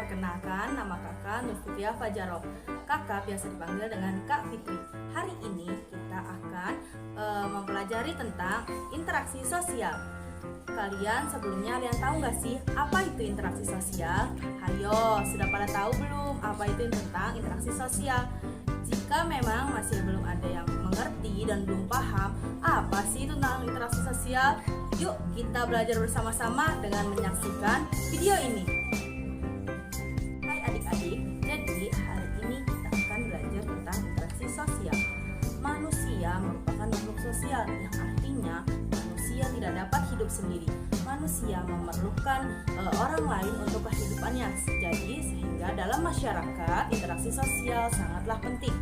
Perkenalkan, nama kakak Nurfitriah Fajaroh. Kakak biasa dipanggil dengan Kak Fitri. Hari ini kita akan mempelajari tentang interaksi sosial. Sebelumnya tahu nggak sih apa itu interaksi sosial? Hayo, sudah pada tahu belum apa itu tentang interaksi sosial? Jika memang masih belum ada yang mengerti dan belum paham apa sih itu tentang interaksi sosial, yuk kita belajar bersama-sama dengan menyaksikan video ini. Hai adik-adik, jadi hari ini kita akan belajar tentang interaksi sosial. Manusia merupakan makhluk sosial yang artinya manusia tidak dapat hidup sendiri. Manusia memerlukan orang lain untuk kehidupannya. Jadi sehingga dalam masyarakat interaksi sosial sangatlah penting.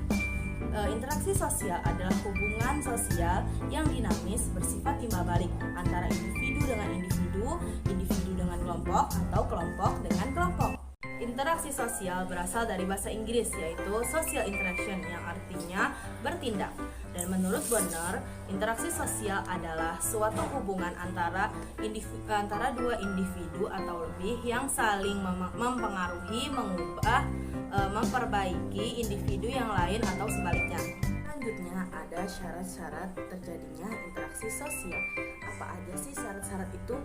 Interaksi sosial adalah hubungan sosial yang dinamis bersifat timbal balik antara individu dengan individu, individu dengan kelompok, atau kelompok dengan kelompok. Interaksi sosial berasal dari bahasa Inggris yaitu social interaction yang artinya bertindak. Dan menurut Bonner, interaksi sosial adalah suatu hubungan antara dua individu atau lebih yang saling mempengaruhi, mengubah, memperbaiki individu yang lain atau sebaliknya. Selanjutnya ada syarat-syarat terjadinya interaksi sosial. Apa aja sih syarat-syarat itu?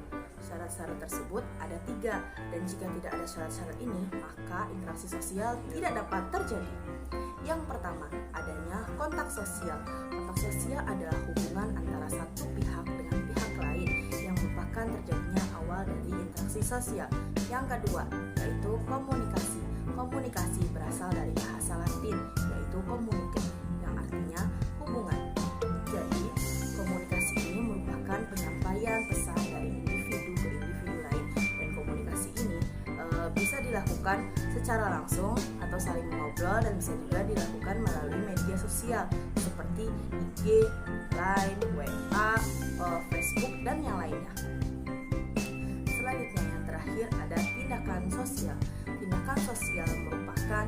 Syarat-syarat tersebut ada 3, dan jika tidak ada syarat-syarat ini, maka interaksi sosial tidak dapat terjadi. Yang pertama, adanya kontak sosial. Kontak sosial adalah hubungan antara satu pihak dengan pihak lain yang merupakan terjadinya awal dari interaksi sosial. Yang kedua, yaitu komunikasi. Komunikasi berasal dari bahasa Latin, yaitu communicare, yang artinya hubungan. Jadi, komunikasi ini merupakan penyampaian pesan dari individu ke individu lain, dan komunikasi ini bisa dilakukan secara langsung atau saling mengobrol, dan bisa juga dilakukan melalui media sosial seperti IG, Line, WA, Facebook, dan yang lainnya. Selanjutnya yang terakhir ada tindakan sosial. Tindakan sosial merupakan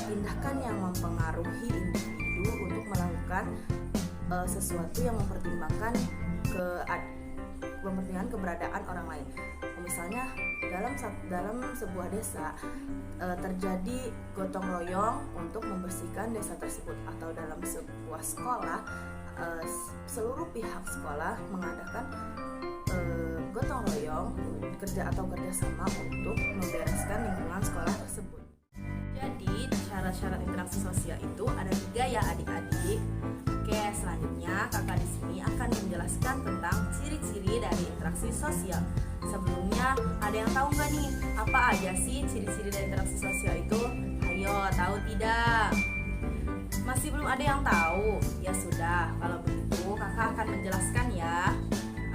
tindakan yang mempengaruhi individu untuk melakukan sesuatu yang mempertimbangkan keberadaan orang lain. Misalnya dalam sebuah desa terjadi gotong royong untuk membersihkan desa tersebut, atau dalam sebuah sekolah seluruh pihak sekolah mengadakan gotong royong kerjasama untuk membereskan lingkungan sekolah tersebut. Jadi syarat-syarat interaksi sosial itu ada 3 ya adik-adik. Oke, selanjutnya kakak di sini akan menjelaskan tentang ciri-ciri dari interaksi sosial. Sebelumnya, ada yang tahu nggak nih apa aja sih ciri-ciri dari interaksi sosial itu? Ayo, tahu tidak? Masih belum ada yang tahu? Ya sudah, kalau begitu kakak akan menjelaskan ya.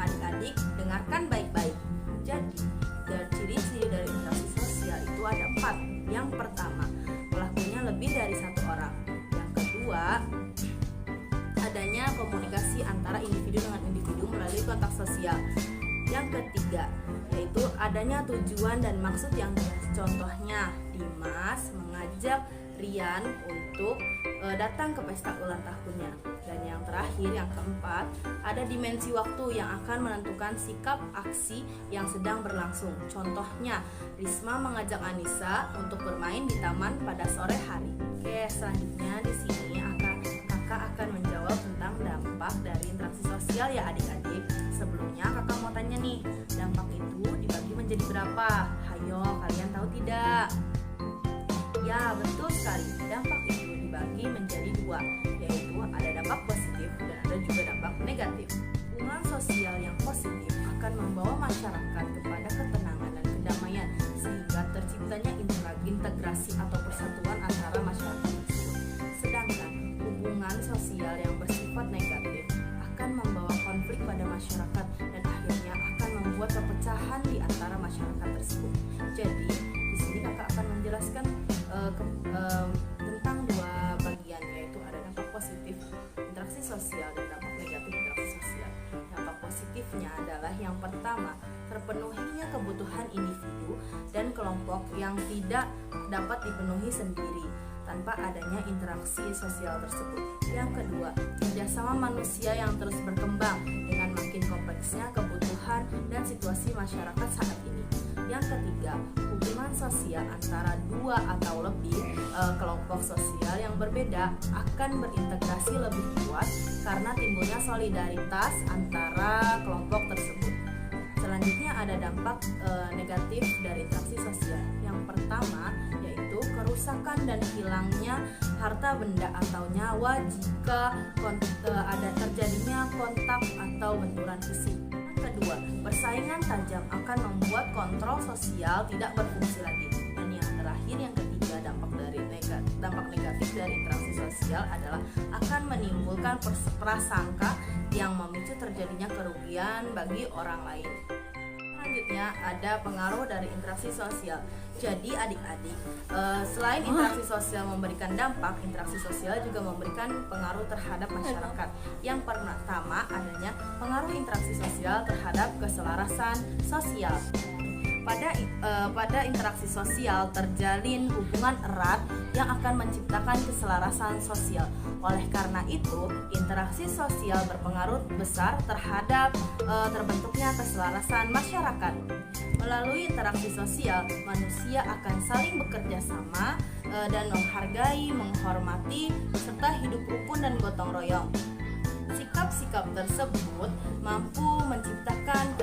Adik-adik, dengarkan baik-baik. Jadi, ciri-ciri dari interaksi sosial itu ada 4. Yang pertama, pelakunya lebih dari 1 orang. Yang kedua, adanya komunikasi antara individu dengan individu melalui kontak sosial. Yang ketiga, yaitu adanya tujuan dan maksud yang jelas. Contohnya, Dimas mengajak Rian untuk datang ke pesta ulang tahunnya. Dan yang terakhir, yang keempat, ada dimensi waktu yang akan menentukan sikap aksi yang sedang berlangsung. Contohnya, Risma mengajak Anissa untuk bermain di taman pada sore hari. Oke, selanjutnya di sini kakak akan menjawab tentang dampak dari interaksi sosial ya adik-adik. Sebelumnya kakak mau tanya nih, dampak itu dibagi menjadi berapa? Hayo, kalian tahu tidak? Ya, betul sekali. Dampak itu dibagi menjadi 2, yaitu ada dampak positif dan ada juga dampak negatif. Hubungan sosial yang positif akan membawa masyarakat kepada ketenangan dan kedamaian, sehingga terciptanya integrasi atau persatuan antara masyarakat tersebut. Sedangkan hubungan sosial yang bersifat negatif akan membawa konflik pada masyarakat dan akhirnya akan membuat perpecahan di antara masyarakat tersebut. Jadi, di sini kakak akan menjelaskan tentang 2 bagian, yaitu ada dampak positif interaksi sosial dan dampak negatif interaksi sosial. Dampak positifnya adalah yang pertama, terpenuhinya kebutuhan individu dan kelompok yang tidak dapat dipenuhi sendiri tanpa adanya interaksi sosial tersebut. Yang kedua, kerjasama manusia yang terus berkembang dengan makin kompleksnya kebutuhan dan situasi masyarakat saat ini. Yang ketiga, hubungan sosial antara dua atau lebih kelompok sosial yang berbeda akan berintegrasi lebih kuat karena timbulnya solidaritas antara kelompok tersebut. Selanjutnya ada dampak negatif dari interaksi sosial. Yang pertama yaitu kerusakan dan hilangnya harta benda atau nyawa jika ada terjadinya kontak atau benturan fisik. Yang kedua, persaingan tajam akan membuat kontrol sosial tidak berfungsi lagi. Dan yang terakhir, yang ketiga, dampak negatif dari interaksi sosial adalah akan menimbulkan prasangka yang memicu terjadinya kerugian bagi orang lain. Selanjutnya ada pengaruh dari interaksi sosial. Jadi adik-adik, selain interaksi sosial memberikan dampak, interaksi sosial juga memberikan pengaruh terhadap masyarakat. Yang pertama adanya pengaruh interaksi sosial terhadap keselarasan sosial. Pada interaksi sosial terjalin hubungan erat yang akan menciptakan keselarasan sosial. Oleh karena itu, interaksi sosial berpengaruh besar terhadap terbentuknya keselarasan masyarakat. Melalui interaksi sosial, manusia akan saling bekerja sama dan menghargai, menghormati, serta hidup rukun dan gotong royong. Sikap-sikap tersebut mampu menciptakan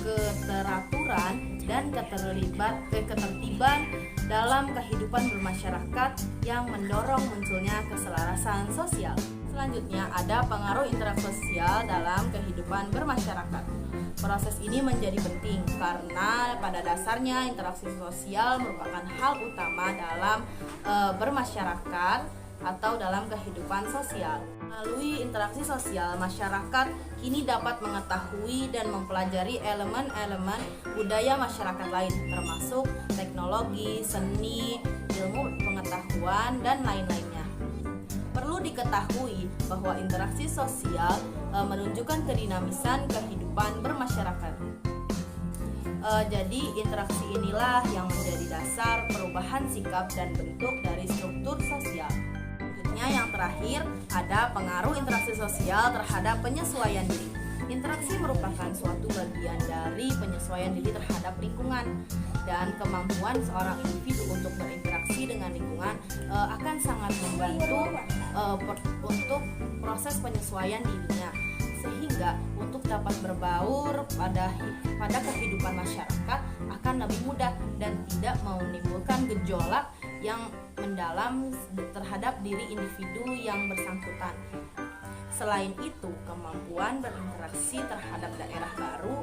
keteraturan dan ketertiban dalam kehidupan bermasyarakat yang mendorong munculnya keselarasan sosial. Selanjutnya ada pengaruh interaksi sosial dalam kehidupan bermasyarakat. Proses ini menjadi penting karena pada dasarnya interaksi sosial merupakan hal utama dalam bermasyarakat atau dalam kehidupan sosial. Melalui interaksi sosial, masyarakat kini dapat mengetahui dan mempelajari elemen-elemen budaya masyarakat lain, termasuk teknologi, seni, ilmu pengetahuan, dan lain-lainnya. Perlu diketahui bahwa interaksi sosial menunjukkan kedinamisan kehidupan bermasyarakat. Jadi interaksi inilah yang menjadi dasar perubahan sikap dan bentuk dari struktur sosial. Yang terakhir ada pengaruh interaksi sosial terhadap penyesuaian diri. Interaksi merupakan suatu bagian dari penyesuaian diri terhadap lingkungan, dan kemampuan seorang individu untuk berinteraksi dengan lingkungan akan sangat membantu untuk proses penyesuaian dirinya, sehingga untuk dapat berbaur pada kehidupan masyarakat akan lebih mudah dan tidak menimbulkan gejolak yang mendalam terhadap diri individu yang bersangkutan. Selain itu, kemampuan berinteraksi terhadap daerah baru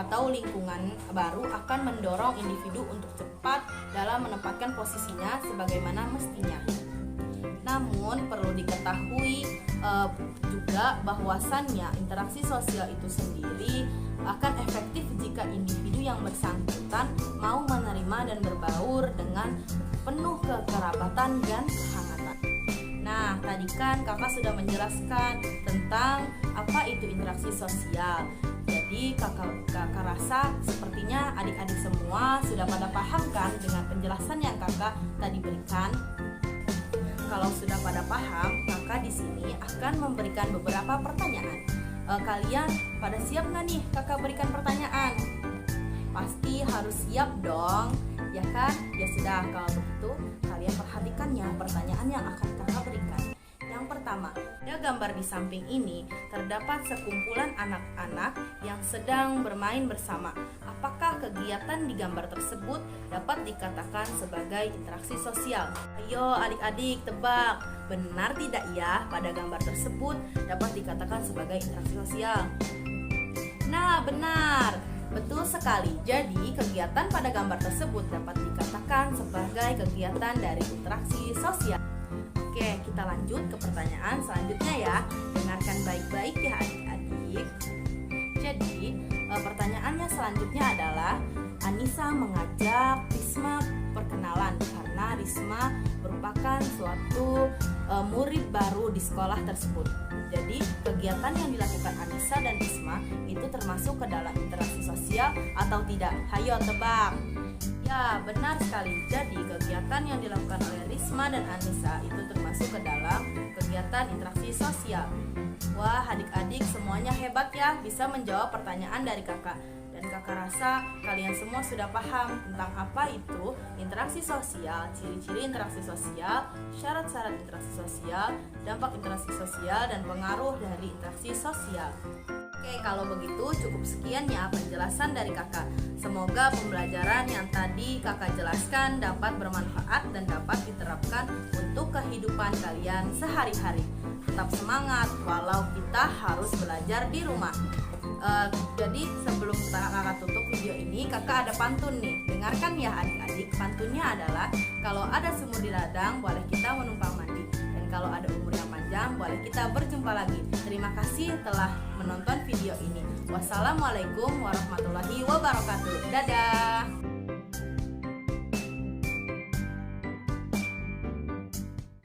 atau lingkungan baru akan mendorong individu untuk cepat dalam menempatkan posisinya sebagaimana mestinya. Namun perlu diketahui juga bahwasannya interaksi sosial itu sendiri akan efektif jika individu yang bersangkutan mau menerima dan berbaur dengan penuh kekerabatan dan kehangatan. Nah, tadi kan kakak sudah menjelaskan tentang apa itu interaksi sosial. Jadi kakak rasa sepertinya adik-adik semua sudah pada paham kan dengan penjelasan yang kakak tadi berikan. Kalau sudah pada paham, kakak di sini akan memberikan beberapa pertanyaan. Kalian pada siap nggak nih kakak berikan pertanyaan? Pasti harus siap dong, ya kan? Ya sudah, kalau begitu kalian perhatikan ya pertanyaan yang akan kakak berikan. Yang pertama, pada gambar di samping ini terdapat sekumpulan anak-anak yang sedang bermain bersama. Apakah kegiatan di gambar tersebut dapat dikatakan sebagai interaksi sosial? Ayo adik-adik tebak, benar tidak ya pada gambar tersebut dapat dikatakan sebagai interaksi sosial? Nah, benar. Betul sekali. Jadi, kegiatan pada gambar tersebut dapat dikatakan sebagai kegiatan dari interaksi sosial. Oke, kita lanjut ke pertanyaan selanjutnya ya. Dengarkan baik-baik ya adik-adik. Jadi, pertanyaannya selanjutnya adalah Anissa mengajak Risma perkenalan karena Risma merupakan suatu murid baru di sekolah tersebut. Jadi, kegiatan yang dilakukan Anissa dan Risma itu termasuk ke dalam interaksi sosial atau tidak? Hayo tebak. Ya, benar sekali. Jadi, kegiatan yang dilakukan oleh Risma dan Anissa itu termasuk ke dalam kegiatan interaksi sosial. Wah, adik-adik semuanya hebat ya, bisa menjawab pertanyaan dari kakak. Dan Dan kakak rasa kalian semua sudah paham tentang apa itu interaksi sosial, ciri-ciri interaksi sosial, syarat-syarat interaksi sosial, dampak interaksi sosial, dan pengaruh dari interaksi sosial. Oke, kalau begitu cukup sekian ya penjelasan dari kakak. Semoga pembelajaran yang tadi kakak jelaskan dapat bermanfaat dan dapat diterapkan untuk kehidupan kalian sehari-hari. Tetap semangat walau kita harus belajar di rumah. Jadi sebelum kakak tutup video ini, kakak ada pantun nih. Dengarkan ya adik-adik. Pantunnya adalah kalau ada sumur di ladang, boleh kita menumpang mandi. Dan kalau ada umur yang panjang, boleh kita berjumpa lagi. Terima kasih telah menonton video ini. Wassalamualaikum warahmatullahi wabarakatuh. Dadah.